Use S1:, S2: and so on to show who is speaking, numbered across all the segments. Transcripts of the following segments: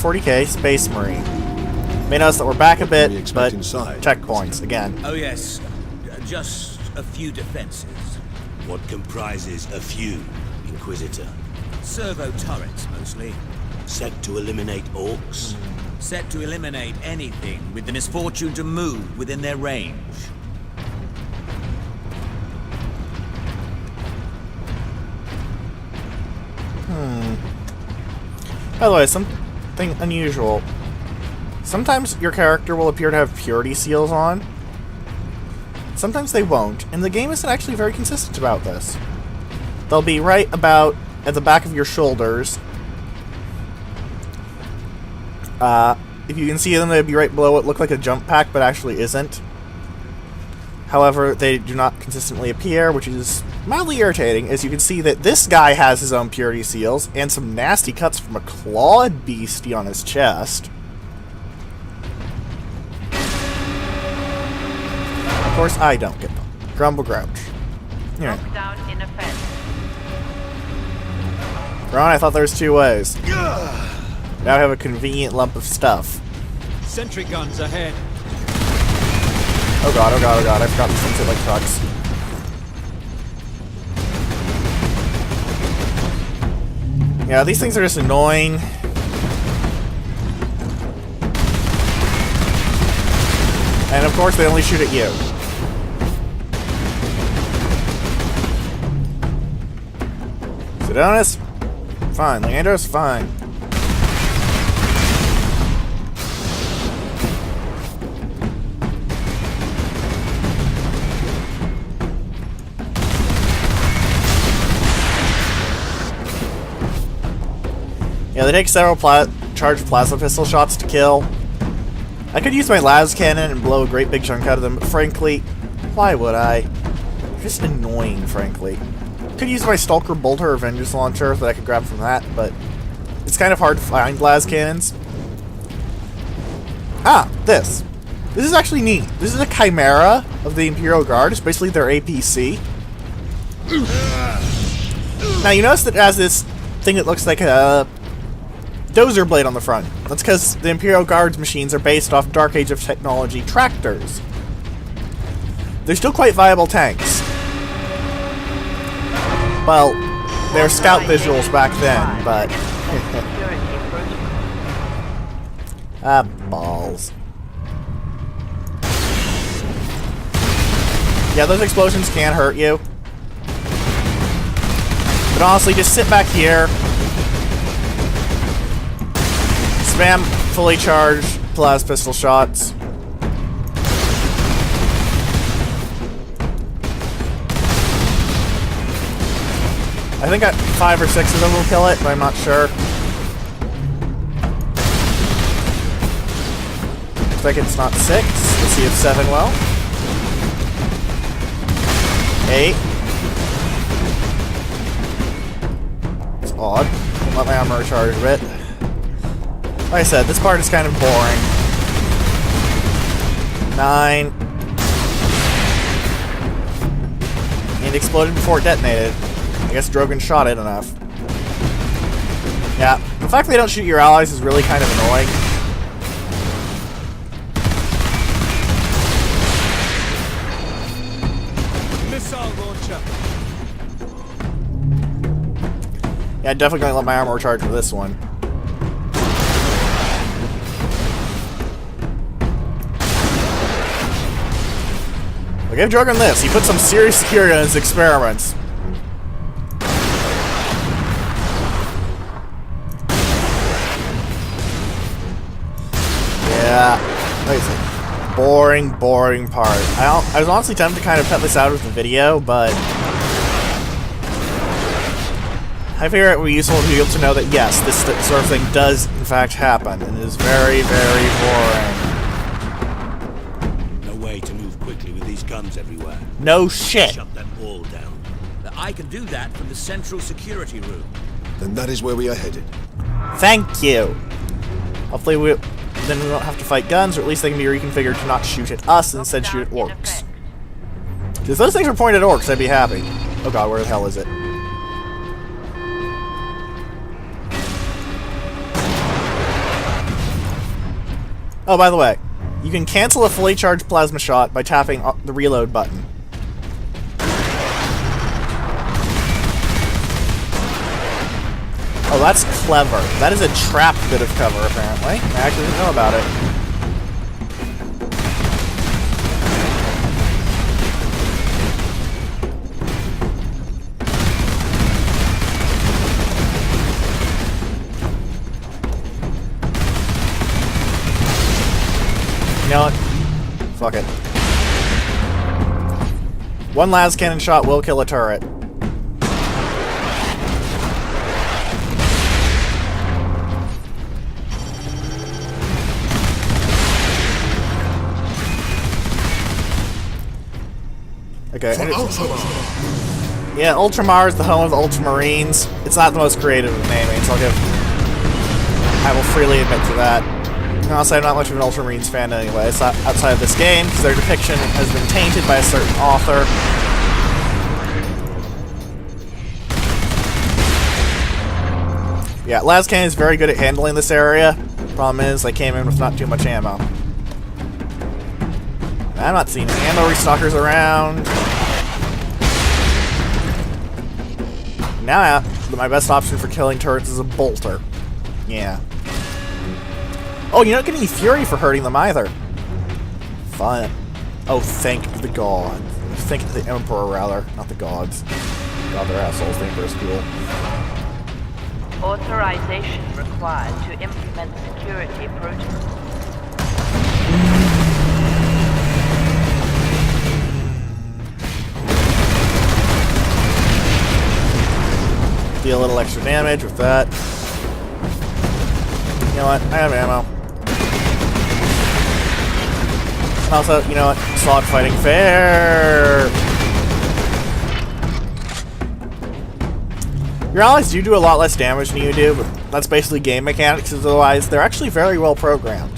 S1: 40k Space Marine. May notice that we're back a bit, but
S2: inside?
S1: checkpoints again.
S3: Oh yes, just a few defenses.
S4: What comprises a few, Inquisitor?
S3: Servo turrets, mostly.
S4: Set to eliminate orcs?
S3: Set to eliminate anything with the misfortune to move within their range.
S1: By the way, something unusual. Sometimes your character will appear to have purity seals on. Sometimes they won't, and the game isn't actually very consistent about this. They'll be right about at the back of your shoulders. If you can see them, they'd be right below what look like a jump pack, but actually isn't. However, they do not consistently appear, which is mildly irritating, as you can see that this guy has his own purity seals, and some nasty cuts from a clawed beastie on his chest. Of course, I don't get them. Grumble Grouch. Yeah.
S5: Lockdown in effect.
S1: Ron, I thought there was two ways. Now I have a convenient lump of stuff.
S2: Sentry guns ahead.
S1: Oh god, oh god, oh god, I forgot these things hit like trucks. Yeah, these things are just annoying. And of course they only shoot at you. Sedonis? Fine. Leandros? Fine. Yeah, they take several charged plasma pistol shots to kill. I could use my las cannon and blow a great big chunk out of them, but frankly, why would I? They're just annoying, frankly. Could use my Stalker Bolter or Vengeance Launcher that I could grab from that, but it's kind of hard to find las cannons. Ah, this. This is actually neat. This is a Chimera of the Imperial Guard. It's basically their APC. Now, you notice that it has this thing that looks like a dozer blade on the front. That's because the Imperial Guard's machines are based off Dark Age of Technology tractors. They're still quite viable tanks. Well, they're scout visuals back then, but... ah, balls. Yeah, those explosions can hurt you. But honestly, just sit back here. Spam fully charged plasma pistol shots. I think 5 or 6 of them will kill it, but I'm not sure. Looks like it's not 6. Let's see if 7 will. 8. It's odd. Let my armor recharge a bit. Like I said, this part is kind of boring. 9. And exploded before it detonated. I guess Drogon shot it enough. Yeah, the fact they don't shoot your allies is really kind of annoying.
S2: Missile launcher.
S1: Yeah, definitely gonna let my armor recharge for this one. I gave Drogon this. He put some serious security on his experiments. Yeah, like I said, boring part. I was honestly tempted to kind of cut this out of the video, but I figure it would be useful to be able to know that yes, this sort of thing does in fact happen, and it is very, very boring.
S4: No way to move quickly with these guns everywhere.
S1: No shit.
S4: Shut them all down.
S3: I can do that from the central security room.
S2: Then that is where we are headed.
S1: Thank you. Hopefully then we won't have to fight guns, or at least they can be reconfigured to not shoot at us and instead shoot at orcs. If those things were pointed at orcs, I'd be happy. Oh god, where the hell is it? Oh, by the way, you can cancel a fully charged plasma shot by tapping the reload button. Oh, that's clever. That is a trap bit of cover, apparently. I actually didn't know about it. You know what? Fuck it. One las cannon shot will kill a turret. Okay. Yeah, Ultramar is the home of the Ultramarines. It's not the most creative of naming, so I will freely admit to that. And honestly, I'm not much of an Ultramarines fan anyway. It's not outside of this game, because their depiction has been tainted by a certain author. Yeah, Lascan is very good at handling this area. Problem is, I came in with not too much ammo. I'm not seeing any ammo restockers around. Now, my best option for killing turrets is a bolter. Yeah. Oh, you don't get any fury for hurting them either. Fun. Oh, thank the god. Thank the Emperor, rather. Not the gods. God, they're assholes. The Emperor's cool.
S5: Authorization required to implement security protocols.
S1: Deal a little extra damage with that. You know what? I have ammo. Also, you know what? Slog fighting fair! Your allies do a lot less damage than you do, but that's basically game mechanics, otherwise they're actually very well programmed.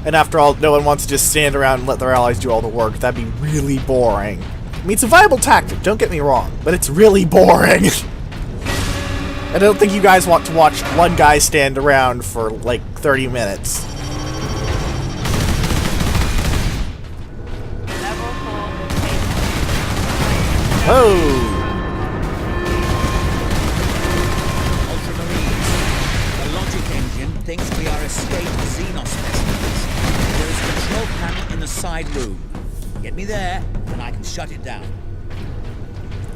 S1: And after all, no one wants to just stand around and let their allies do all the work. That'd be really boring. I mean, it's a viable tactic, don't get me wrong, but it's really boring. I don't think you guys want to watch one guy stand around for, like, 30 minutes. Oh!
S3: Ultramarines, the logic engine thinks we are escaped Xenos specimens. There is a control panel in the side room. Get me there, and I can shut it down.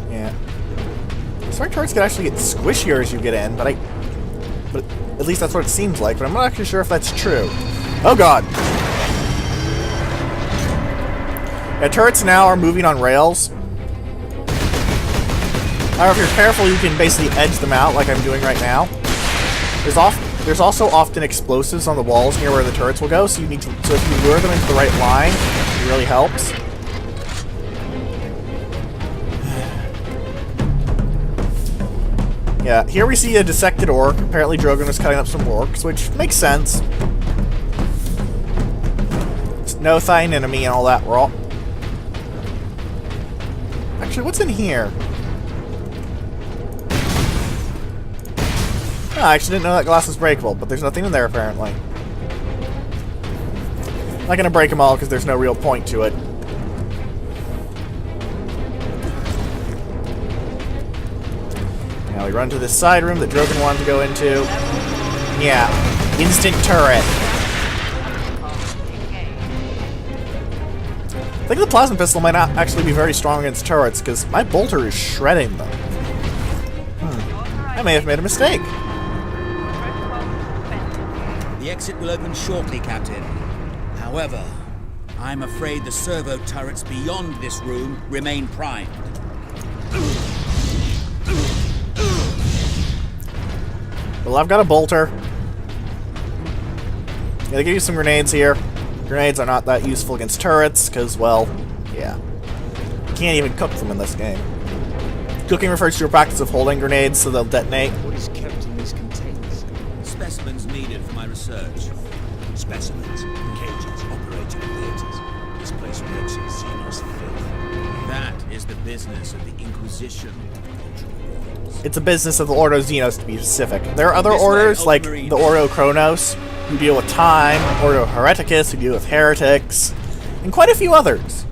S1: Yeah. Strike turrets can actually get squishier as you get in, but at least that's what it seems like, but I'm not actually sure if that's true. Oh god! Yeah, turrets now are moving on rails. However, if you're careful, you can basically edge them out like I'm doing right now. There's also often explosives on the walls near where the turrets will go, so you need to. So if you lure them into the right line, it really helps. Yeah, here we see a dissected orc. Apparently, Drogon was cutting up some orcs, which makes sense. No thine enemy and all that rot. Actually, what's in here? Oh, I actually didn't know that glass was breakable, but there's nothing in there apparently. I'm not gonna break them all because there's no real point to it. Now we run to this side room that Drogon wanted to go into. Yeah, instant turret. I think the plasma pistol might not actually be very strong against turrets because my bolter is shredding them. I may have made a mistake.
S3: The exit will open shortly, Captain. However, I'm afraid the servo turrets beyond this room remain primed.
S1: Well, I've got a bolter. Yeah, they give you some grenades here. Grenades are not that useful against turrets, because, well, yeah. You can't even cook them in this game. Cooking refers to a practice of holding grenades so they'll detonate.
S2: What is kept in these containers?
S3: Specimens needed for my research.
S4: Specimens, cages, operating theaters. This place works in Xenos filth.
S3: That is the business of the Inquisition.
S1: It's a business of the Ordo Xenos, to be specific. There are other
S3: This way,
S1: orders, like
S3: Ultramarine.
S1: the Ordo Kronos, who deal with time, Ordo Hereticus, who deal with heretics, and quite a few others.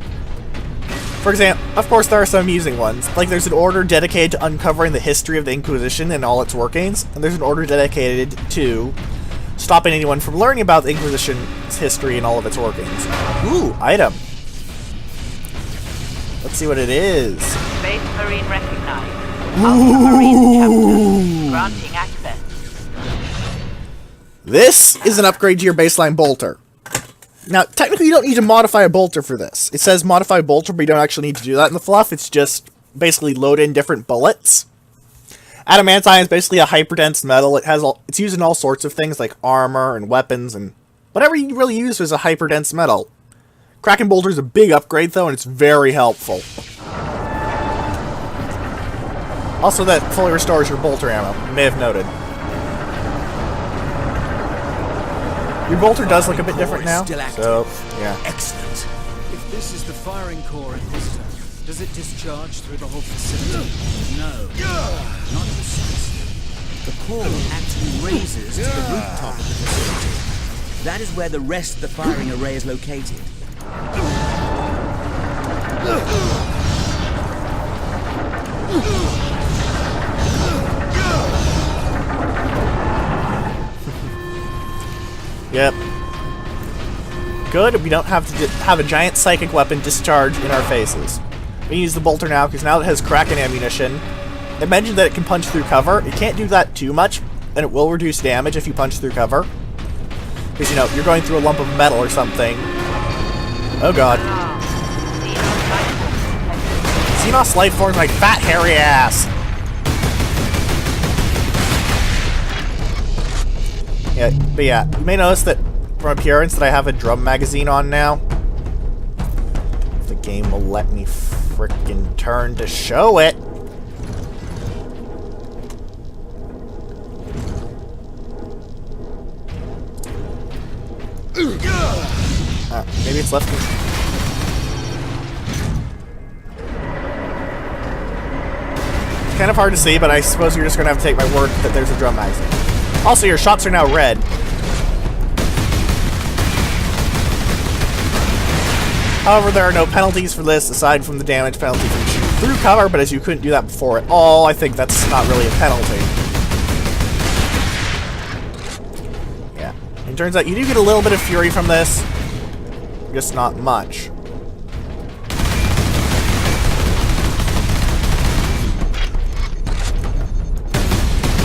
S1: For example, of course there are some amusing ones, like there's an order dedicated to uncovering the history of the Inquisition and all its workings, and there's an order dedicated to stopping anyone from learning about the Inquisition's history and all of its workings. Ooh, item. Let's see what it is.
S5: Space Marine recognized. Alpha Marine chapter. Granting access.
S1: This is an upgrade to your baseline bolter. Now, technically you don't need to modify a bolter for this. It says modify bolter, but you don't actually need to do that in the fluff. It's just basically load in different bullets. Adamantine is basically a hyperdense metal. It's used in all sorts of things like armor and weapons and whatever you really use is a hyperdense metal. Kraken bolter is a big upgrade though, and it's very helpful. Also, that fully restores your bolter ammo. You may have noted. Your bolter does look a bit different now, so yeah.
S3: Excellent.
S2: If this is the firing core inhibitor, does it discharge through the whole facility?
S3: No, not precisely. The core actually raises to the rooftop of the facility. That is where the rest of the firing array is located.
S1: Yep. Good, we don't have to have a giant psychic weapon discharge in our faces. We can use the bolter now, because now it has Kraken ammunition. I mentioned that it can punch through cover. It can't do that too much, and it will reduce damage if you punch through cover. Because, you know, you're going through a lump of metal or something. Oh god. Xenos life forms my fat hairy ass! Yeah, but yeah, you may notice that from appearance that I have a drum magazine on now. If the game will let me frickin' turn to show it. Maybe it's left. It's kind of hard to see, but I suppose you're just gonna have to take my word that there's a drum magazine. Also, your shots are now red. However, there are no penalties for this aside from the damage penalty from shooting through cover, but as you couldn't do that before at all, I think that's not really a penalty. Yeah. It turns out you do get a little bit of fury from this, just not much.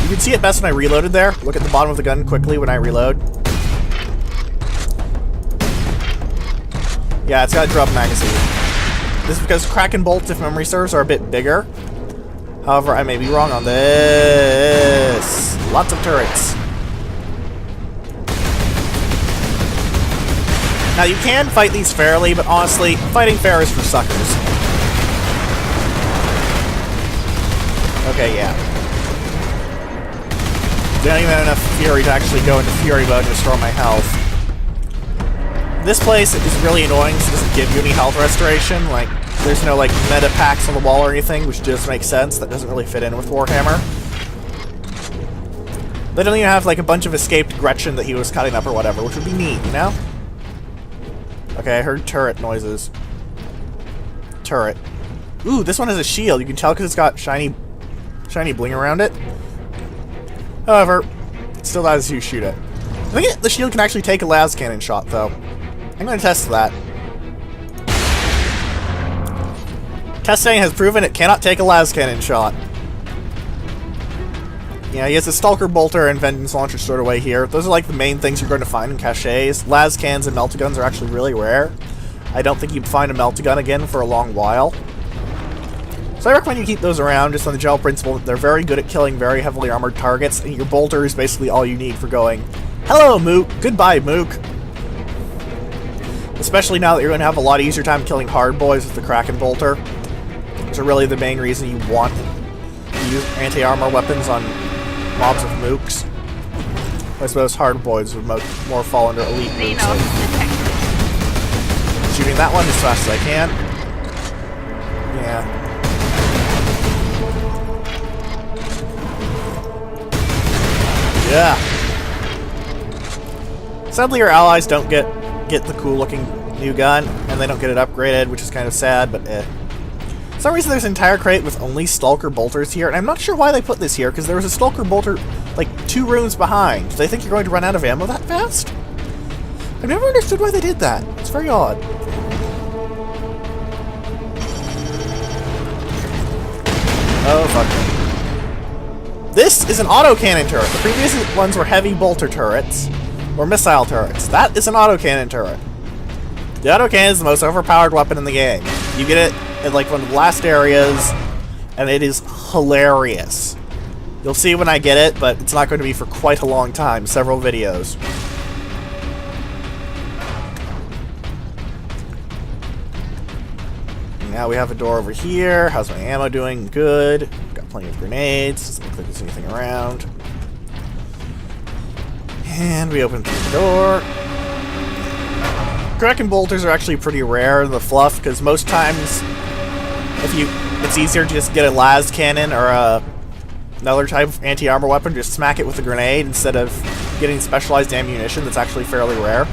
S1: You can see it best when I reloaded there. Look at the bottom of the gun quickly when I reload. Yeah, it's got a drum magazine. This is because Kraken bolts, if memory serves, are a bit bigger. However, I may be wrong on this. Lots of turrets. Now, you can fight these fairly, but honestly, fighting fair is for suckers. Okay, yeah. They don't even have enough fury to actually go into fury mode and restore my health. This place is really annoying, so it doesn't give you any health restoration. Like, there's no, like, meta packs on the wall or anything, which just makes sense. That doesn't really fit in with Warhammer. They don't even have, like, a bunch of escaped Gretchen that he was cutting up or whatever, which would be neat, you know? Okay, I heard turret noises. Turret. Ooh, this one has a shield. You can tell because it's got shiny bling around it. However, it still dies as you shoot it. I think the shield can actually take a las cannon shot, though. I'm going to test that. Testing has proven it cannot take a las cannon shot. Yeah, he has a Stalker Bolter and Vengeance Launcher stored away here. Those are like the main things you're going to find in caches. Las cans and Meltaguns are actually really rare. I don't think you'd find a Meltagun again for a long while. So I recommend you keep those around just on the general principle that they're very good at killing very heavily armored targets, and your bolter is basically all you need for going, "Hello, Mook. Goodbye, Mook." Especially now that you're going to have a lot easier time killing hard boys with the Kraken bolter. Which are really the main reason you want to use anti-armor weapons on mobs with mooks. I suppose hard boys would more fall under elite mooks. So shooting that one as fast as I can. Yeah. Yeah. Sadly, your allies don't get the cool-looking new gun, and they don't get it upgraded, which is kind of sad, but eh. For some reason, there's an entire crate with only Stalker Bolters here, and I'm not sure why they put this here, because there was a Stalker Bolter, like, 2 rooms behind. Do they think you're going to run out of ammo that fast? I've never understood why they did that. It's very odd. Oh, fuck. This is an autocannon turret. The previous ones were heavy bolter turrets, or missile turrets. That is an autocannon turret. The autocannon is the most overpowered weapon in the game. You get it in like one of the last areas, and it is hilarious. You'll see when I get it, but it's not going to be for quite a long time. Several videos. Now we have a door over here. How's my ammo doing? Good. Got plenty of grenades. Doesn't look like there's anything around. And we open through the door. Kraken bolters are actually pretty rare in the fluff, because most times it's easier to just get a las cannon or another type of anti-armor weapon, just smack it with a grenade instead of getting specialized ammunition that's actually fairly rare.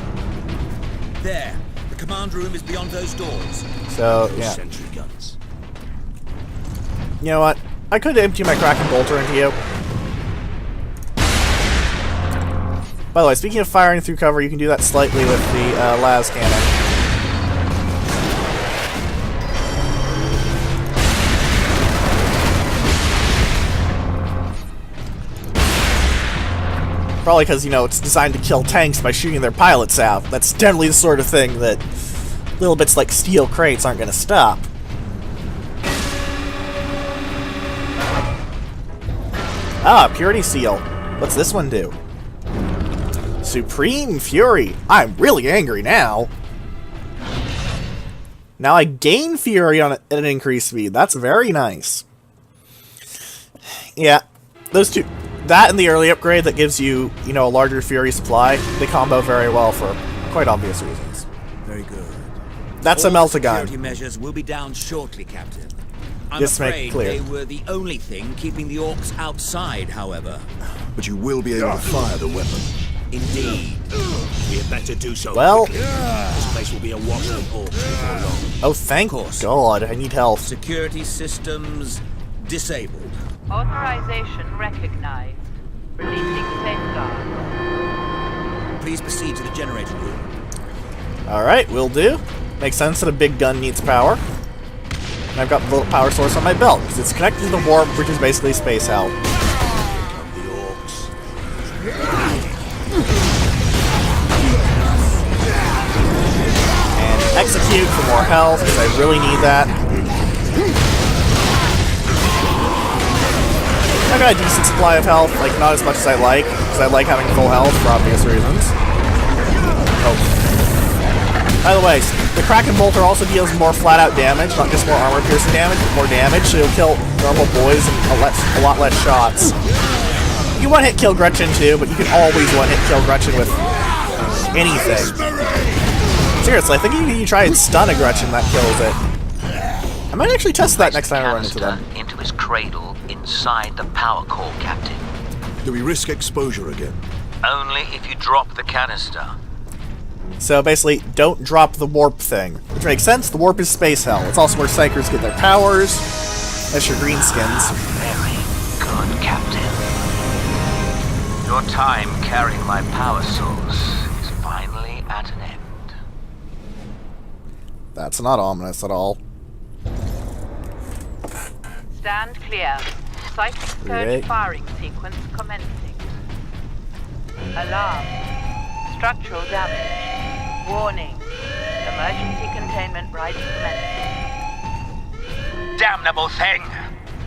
S3: There. The command room is beyond those doors.
S1: So, yeah.
S4: Sentry guns.
S1: You know what? I could empty my Kraken bolter into you. By the way, speaking of firing through cover, you can do that slightly with the las cannon. Probably because, you know, it's designed to kill tanks by shooting their pilots out. That's generally the sort of thing that little bits like steel crates aren't going to stop. Ah, Purity Seal. What's this one do? Supreme Fury. I'm really angry now. Now I gain Fury on an increased speed. That's very nice. Yeah, those two. That and the early upgrade that gives you, you know, a larger Fury supply, they combo very well for quite obvious reasons.
S3: Very good.
S1: That's a Meltagun.
S3: Security measures will be down shortly, Captain. I'm
S1: Just make
S3: afraid
S1: it clear.
S3: they were the only thing keeping the orcs outside, however.
S6: But you will be able to fire the weapon.
S3: Indeed.
S4: We had better do so.
S1: Well-
S4: quickly. This place will be awash with orcs before long.
S1: Oh, thank
S3: course.
S1: God. I need health.
S3: Security systems disabled.
S5: Authorization recognized. Releasing safeguard.
S3: Please proceed to the generator room.
S1: Alright, will do. Makes sense that a big gun needs power. And I've got the little power source on my belt, because it's connected to the warp, which is basically space hell.
S4: Come the orcs.
S1: And execute for more health, because I really need that. I got a decent supply of health, like not as much as I like, because I like having full health for obvious reasons. Oh. By the way, the Kraken Bolter also deals more flat-out damage, not just more armor-piercing damage, but more damage, so you'll kill normal boys in a lot less shots. You one-hit kill Gretchen too, but you can always one-hit kill Gretchen with anything. Seriously, I think you try and stun a Gretchen, that kills it. I might actually test that next time I run into them.
S7: Into his cradle inside the power core, Captain.
S6: Do we risk exposure again?
S7: Only if you drop the canister.
S1: So basically, don't drop the warp thing. Which makes sense, the warp is space hell. It's also where Psychers get their powers. That's your greenskins.
S7: Very good, Captain. Your time carrying my power source is finally at an end.
S1: That's not ominous at all.
S5: Stand clear. Psychic surge
S1: Right.
S5: firing sequence commencing. Alarm. Structural damage. Warning. Emergency containment right commencing.
S7: Damnable thing!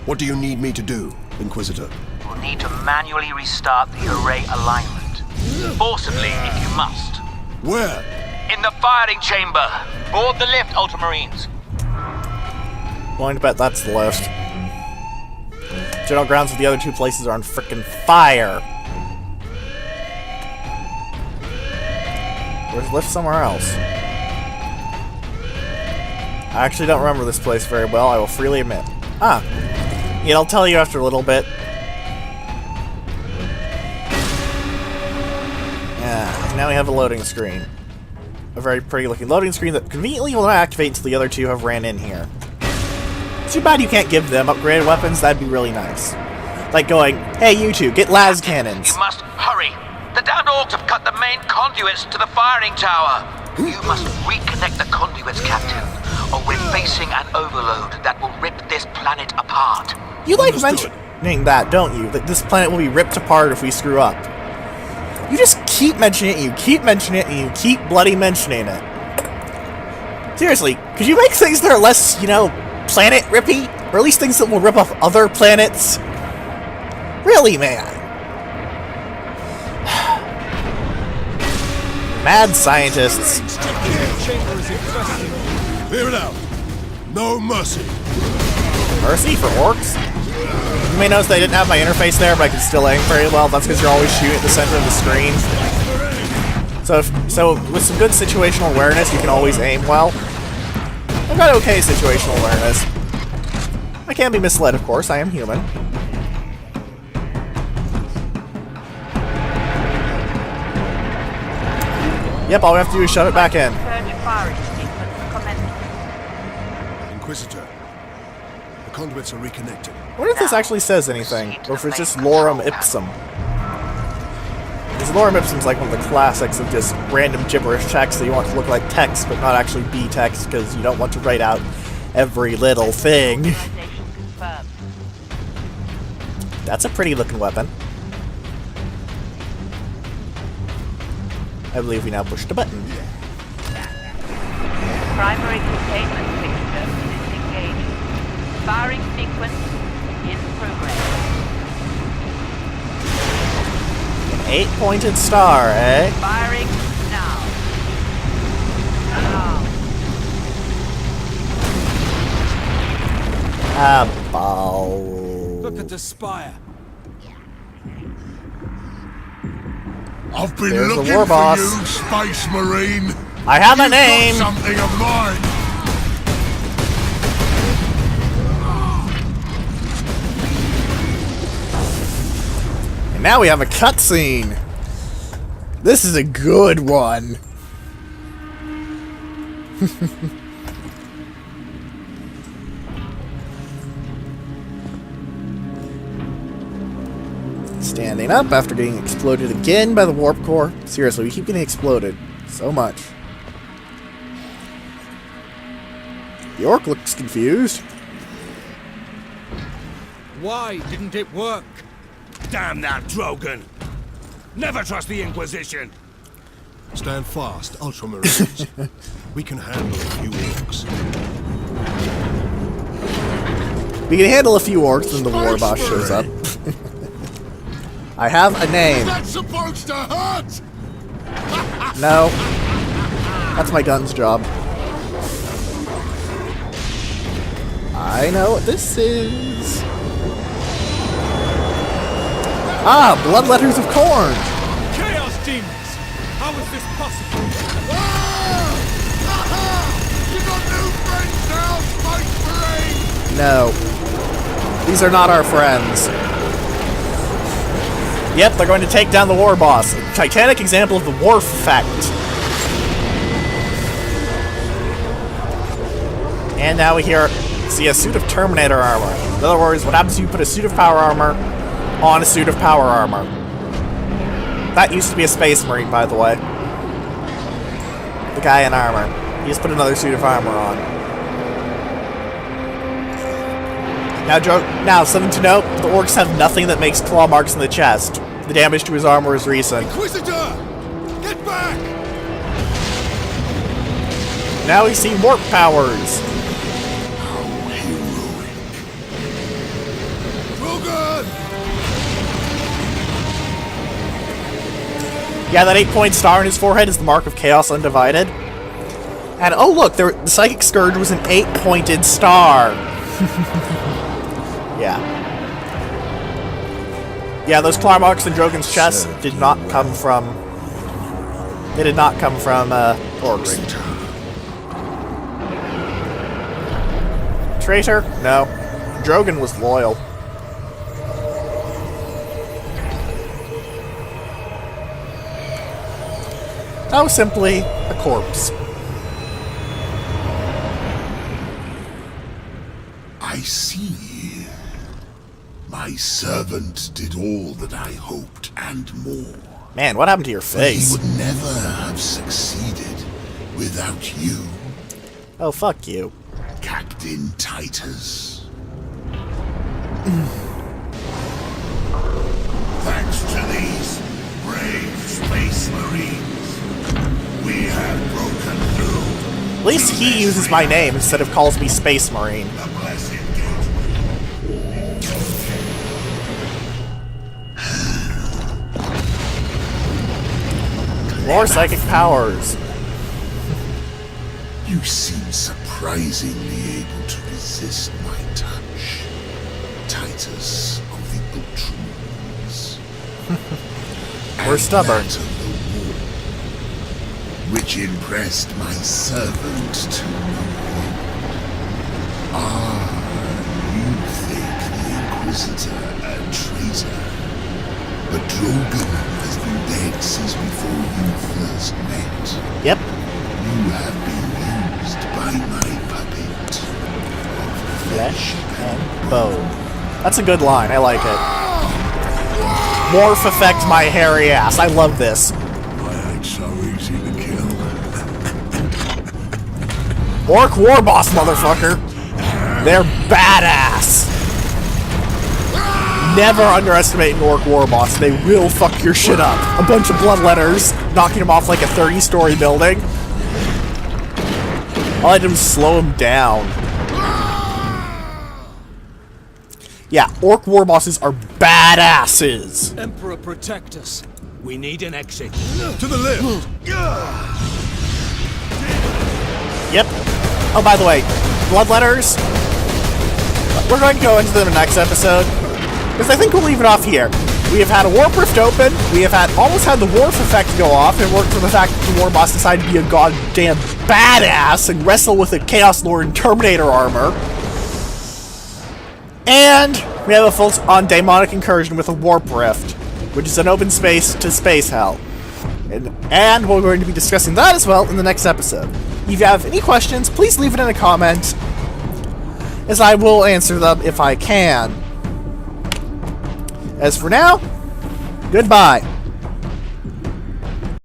S6: What do you need me to do, Inquisitor?
S7: You'll need to manually restart the array alignment. Forcibly, if you must.
S6: Where?
S7: In the firing chamber. Board the lift, Ultramarines.
S1: Going to bet that's the lift. General grounds of the other two places are on frickin' fire. Where's the lift somewhere else? I actually don't remember this place very well, I will freely admit. Ah. Yeah, I'll tell you after a little bit. Yeah, now we have a loading screen. A very pretty looking loading screen that conveniently will not activate until the other two have ran in here. Too bad you can't give them upgraded weapons, that'd be really nice. Like going, hey you two, get las cannons.
S7: You must hurry. The damned orcs have cut the main conduits to the firing tower. You must reconnect the conduits, Captain, or we're facing an overload that will rip this planet apart.
S1: You like mentioning that, don't you? That this planet will be ripped apart if we screw up. You just keep mentioning it, and you keep mentioning it, and you keep bloody mentioning it. Seriously, could you make things that are less, you know, planet rippy? Or at least things that will rip off other planets? Really, man? Mad scientists.
S6: Clear it out. No mercy.
S1: Mercy for orcs? You may notice that I didn't have my interface there, but I can still aim very well. That's because you're always shooting at the center of the screen. So with some good situational awareness, you can always aim well. I've got okay situational awareness. I can be misled, of course. I am human. Yep, all we have to do is shove it back in.
S5: Surge firing sequence commencing.
S6: Inquisitor. The conduits are reconnected.
S1: I wonder if this actually says anything, or if it's just lorem ipsum. Because lorem ipsum is like one of the classics of just random gibberish text that you want to look like text, but not actually be text, because you don't want to write out every little thing.
S5: Authorization confirmed.
S1: That's a pretty looking weapon. I believe we now push the button.
S5: Primary containment fixture disengaged. Firing sequence in progress.
S1: An 8-pointed star, eh?
S5: Firing now. Now.
S2: Look at the spire.
S6: I've been
S1: There's the
S6: looking
S1: war
S6: for
S1: boss.
S6: you, Space Marine.
S1: I have a
S6: You've
S1: name!
S6: got something of mine.
S1: And now we have a cutscene. This is a good one. Standing up after getting exploded again by the warp core. Seriously, we keep getting exploded so much. The orc looks confused.
S2: Why didn't it work?
S4: Damn that Drogon! Never trust the Inquisition!
S6: Stand fast, Ultramarines. We can handle a few orcs.
S1: We can handle a few orcs when the war boss shows up. I have a name.
S6: That's supposed to hurt!
S1: No. That's my gun's job. I know what this is. Ah, bloodletters of corn.
S2: Chaos demons! How is this possible?
S6: You got new friends now, Space Marine!
S1: No. These are not our friends. Yep, they're going to take down the war boss. A titanic example of the Worf effect. And now we see a suit of Terminator armor. In other words, what happens if you put a suit of power armor on a suit of power armor? That used to be a Space Marine, by the way. The guy in armor. He just put another suit of armor on. Now, something to note, the orcs have nothing that makes claw marks in the chest. The damage to his armor is recent.
S6: Inquisitor! Get back!
S1: Now we see warp powers.
S6: Drogon!
S1: Yeah, that 8-point star in his forehead is the mark of Chaos Undivided. And oh look, the Psychic Scourge was an 8-pointed star. Yeah. Yeah, those claw marks in Drogon's chest did not come from... They did not come from, orcs. Traitor? No. Drogon was loyal. Oh, simply a corpse.
S6: I see. My servant did all that I hoped and more.
S1: Man, what happened to your
S6: He
S1: face?
S6: would never have succeeded without you,
S1: Oh, fuck you.
S6: Captain Titus. Thanks to these brave space marines, we have broken through.
S1: At least he uses my name instead of calls me Space Marine.
S6: The blessed gateway.
S1: More psychic powers.
S6: You seem surprisingly able to resist my touch, Titus of the Ultramarines.
S1: We're
S6: And
S1: stubborn.
S6: that of the war, which impressed my servant to no end. You think the Inquisitor a traitor, but Drogon has been dead since before you first met.
S1: Yep.
S6: You have been used by my puppet.
S1: Flesh and bone. That's a good line. I like it. Morph affect my hairy ass. I love this.
S6: I ain't so easy to kill.
S1: Ork Warboss, motherfucker. They're badass. Never underestimate an Ork Warboss. They will fuck your shit up. A bunch of bloodletters knocking him off like a 30-story building. All I did was slow him down. Yeah, Ork Warbosses are badasses.
S2: Emperor, protect us.
S4: We need an exit.
S6: To the left.
S1: Yep. Oh, by the way, bloodletters. We're going to go into them in the next episode, because I think we'll leave it off here. We have had a warp rift open, we have almost had the Worf effect go off, and worked for the fact that the Warboss decided to be a goddamn badass and wrestle with a Chaos Lord in Terminator armor. And we have a full-on demonic incursion with a warp rift, which is an open space to space hell. And we're going to be discussing that as well in the next episode. If you have any questions, please leave it in a comment, as I will answer them if I can. As for now, goodbye.